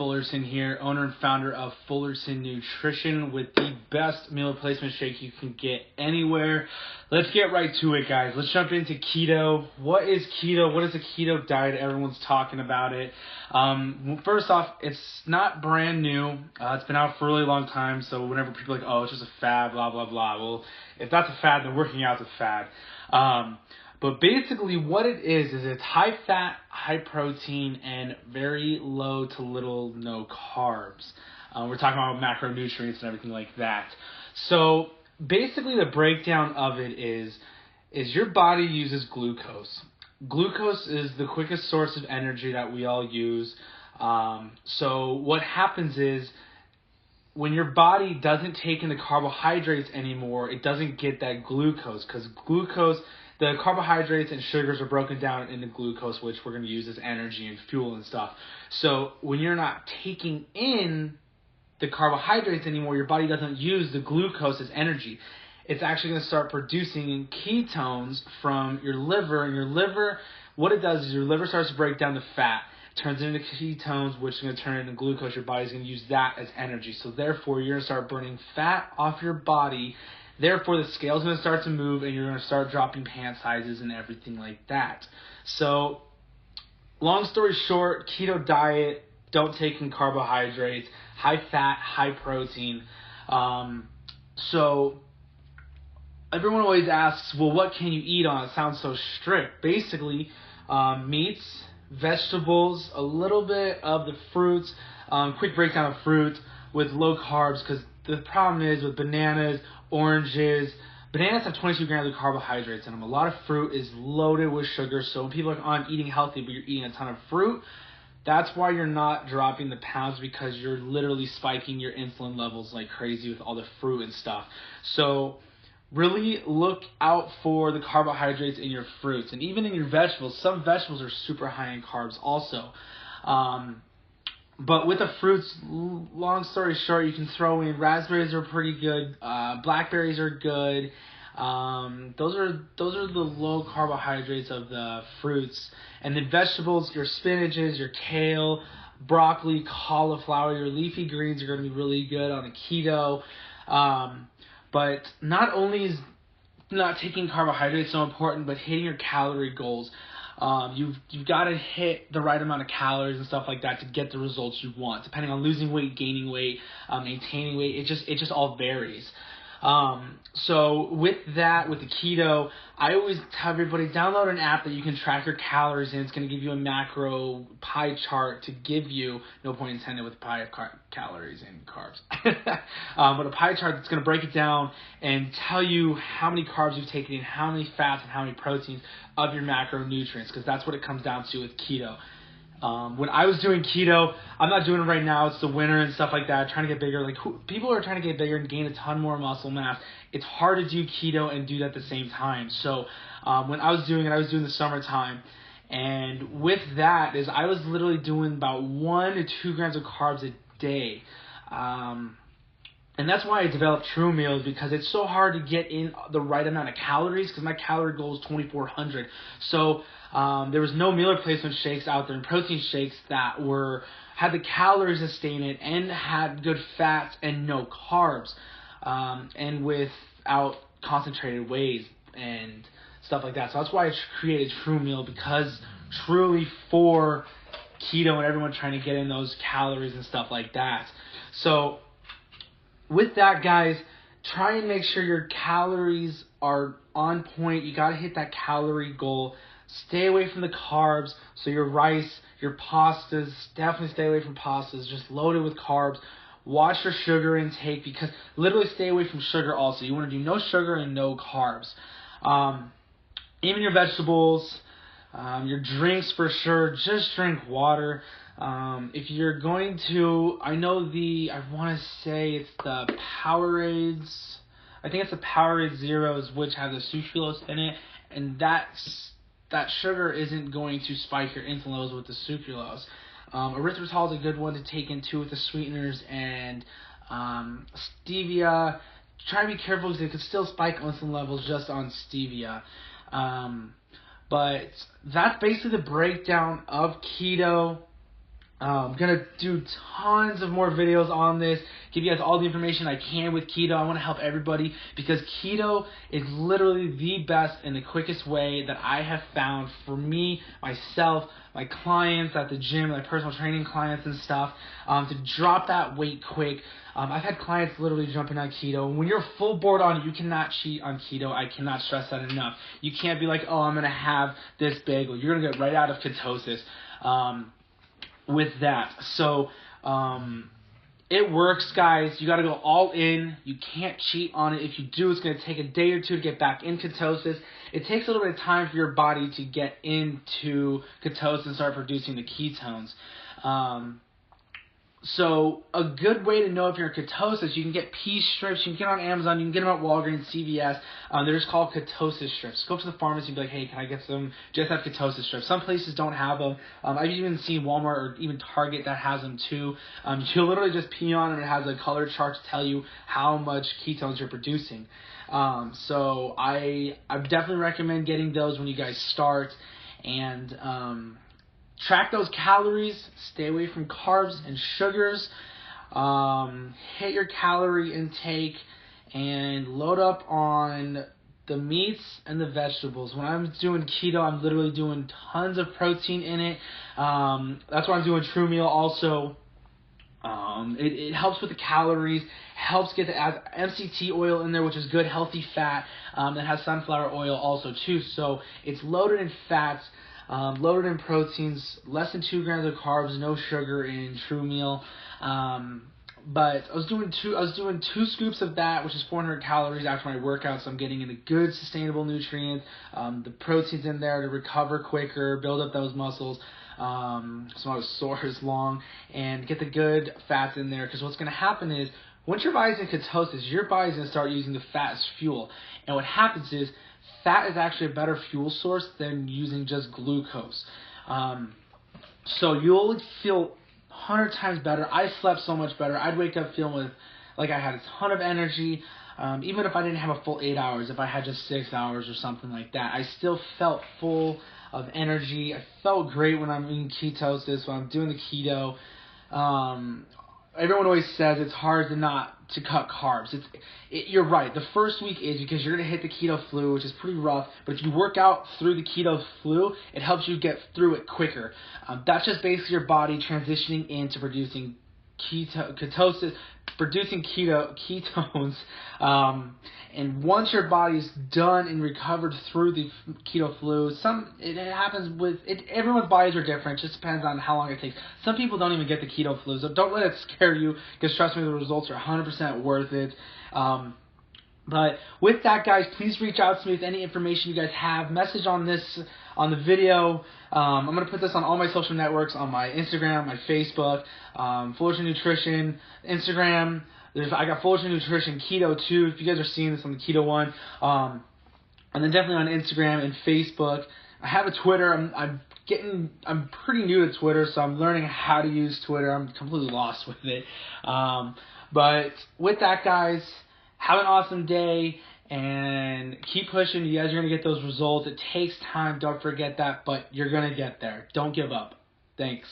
Fullerton here, owner and founder of Fullerton Nutrition with the best meal replacement shake you can get anywhere. Let's get right to it, guys. Let's jump into keto. What is keto? What is a keto diet? Everyone's talking about it. First off, it's not brand new. It's been out for a really long time, so whenever people are like, oh, it's just a fad, blah, blah, blah. Well, if that's a fad, then working out's a fad. But basically what it is it's high fat, high protein, and very low to little no carbs. We're talking about macronutrients and everything like that. So basically the breakdown of it is your body uses glucose. Glucose is the quickest source of energy that we all use. So what happens is when your body doesn't take in the carbohydrates anymore, it doesn't get that glucose because the carbohydrates and sugars are broken down into glucose, which we're going to use as energy and fuel and stuff. So when you're not taking in the carbohydrates anymore, your body doesn't use the glucose as energy. It's actually going to start producing ketones from your liver. And your liver, what it does is your liver starts to break down the fat, turns it into ketones, which is going to turn it into glucose. Your body's going to use that as energy. So therefore, you're going to start burning fat off your body. Therefore, the scale's going to start to move, and you're going to start dropping pant sizes and everything like that. So, long story short, keto diet, don't take in carbohydrates, high fat, high protein. So, everyone always asks, well, what can you eat on? It sounds so strict. Basically, meats, vegetables, a little bit of the fruits, quick breakdown of fruit with low carbs, because the problem is with bananas, oranges, bananas have 22 grams of carbohydrates in them. A lot of fruit is loaded with sugar, so when people are like, oh, I'm eating healthy, but you're eating a ton of fruit, that's why you're not dropping the pounds, because you're literally spiking your insulin levels like crazy with all the fruit and stuff. So really look out for the carbohydrates in your fruits, and even in your vegetables. Some vegetables are super high in carbs also. But with the fruits, long story short, you can throw in raspberries are pretty good, blackberries are good. Those are the low carbohydrates of the fruits. And then vegetables, your spinaches, your kale, broccoli, cauliflower, your leafy greens are going to be really good on the keto. But not only is not taking carbohydrates so important, but hitting your calorie goals. You've got to hit the right amount of calories and stuff like that to get the results you want. Depending on losing weight, gaining weight, maintaining weight, it just all varies. So with that, with the keto, I always tell everybody, download an app that you can track your calories in. It's going to give you a macro pie chart to give you, no point intended with pie of calories and carbs, but a pie chart that's going to break it down and tell you how many carbs you've taken in, how many fats and how many proteins of your macronutrients, because that's what it comes down to with keto. When I was doing keto, I'm not doing it right now. It's the winter and stuff like that. Trying to get bigger. People are trying to get bigger and gain a ton more muscle mass. It's hard to do keto and do that at the same time. So when I was doing it, the summertime. And with that is I was literally doing about 1 to 2 grams of carbs a day. And that's why I developed True Meals, because it's so hard to get in the right amount of calories, because my calorie goal is 2,400. So there was no meal replacement shakes out there and protein shakes that had the calories to stay in it and had good fats and no carbs, and without concentrated whey and stuff like that. So that's why I created True Meal, because truly for keto and everyone trying to get in those calories and stuff like that. So with that, guys, try and make sure your calories are on point. You got to hit that calorie goal. Stay away from the carbs. So your rice, your pastas, definitely stay away from pastas. Just loaded with carbs. Watch your sugar intake, because literally stay away from sugar also. You want to do no sugar and no carbs. Even your vegetables, your drinks for sure, just drink water. If you're going to, I want to say it's the Powerades. I think it's the Powerade Zeros, which have the sucralose in it, and that sugar isn't going to spike your insulin levels with the sucralose. Erythritol is a good one to take in too with the sweeteners, and stevia. Try to be careful because it could still spike insulin levels just on stevia. But that's basically the breakdown of keto. I'm gonna do tons of more videos on this, give you guys all the information I can with keto. I want to help everybody because keto is literally the best and the quickest way that I have found for me, myself, my clients at the gym, my personal training clients and stuff, to drop that weight quick. I've had clients literally jumping on keto. When you're full board on it, you cannot cheat on keto. I cannot stress that enough. You can't be like, oh, I'm going to have this bagel. You're going to get right out of ketosis. With that. So, it works, guys. You got to go all in. You can't cheat on it. If you do, it's going to take a day or two to get back in ketosis. It takes a little bit of time for your body to get into ketosis and start producing the ketones. So a good way to know if you're in ketosis, you can get pea strips. You can get them on Amazon. You can get them at Walgreens, CVS. They're just called ketosis strips. Go up to the pharmacy and be like, hey, can I get some just have ketosis strips? Some places don't have them. I've even seen Walmart or even Target that has them too. You literally just pee on it and it has a color chart to tell you how much ketones you're producing. So I definitely recommend getting those when you guys start. And track those calories, stay away from carbs and sugars, hit your calorie intake, and load up on the meats and the vegetables. When I'm doing keto, I'm literally doing tons of protein in it. That's why I'm doing True Meal also. It helps with the calories, helps get the MCT oil in there, which is good, healthy fat. It has sunflower oil also too, so it's loaded in fats. Loaded in proteins, less than 2 grams of carbs, no sugar in True Meal. But I was doing two scoops of that, which is 400 calories after my workout, so I'm getting in a good sustainable nutrient. The protein's in there to recover quicker, build up those muscles, so I'm not as sore as long, and get the good fats in there. Because what's going to happen is, once your body's in ketosis, your body's going to start using the fat as fuel. And what happens is, fat is actually a better fuel source than using just glucose. So you'll feel 100 times better. I slept so much better. I'd wake up feeling like I had a ton of energy. Even if I didn't have a full 8 hours, if I had just 6 hours or something like that, I still felt full of energy. I felt great when I'm in ketosis, when I'm doing the keto. Everyone always says it's hard to cut carbs. You're right. The first week is because you're going to hit the keto flu, which is pretty rough. But if you work out through the keto flu, it helps you get through it quicker. That's just basically your body transitioning into producing ketosis, producing ketones. And once your body's done and recovered through the keto flu, it happens with it. Everyone's bodies are different. It just depends on how long it takes. Some people don't even get the keto flu, so don't let it scare you, because trust me, the results are 100% worth it. But with that, guys, please reach out to me with any information you guys have. Message on the video. I'm going to put this on all my social networks, on my Instagram, my Facebook, Fullerton Nutrition, Instagram. I got Fullerton Nutrition Keto too, if you guys are seeing this on the keto one. And then definitely on Instagram and Facebook. I have a Twitter. I'm pretty new to Twitter, so I'm learning how to use Twitter. I'm completely lost with it. But with that, guys, have an awesome day and keep pushing. You guys are going to get those results. It takes time. Don't forget that, but you're going to get there. Don't give up. Thanks.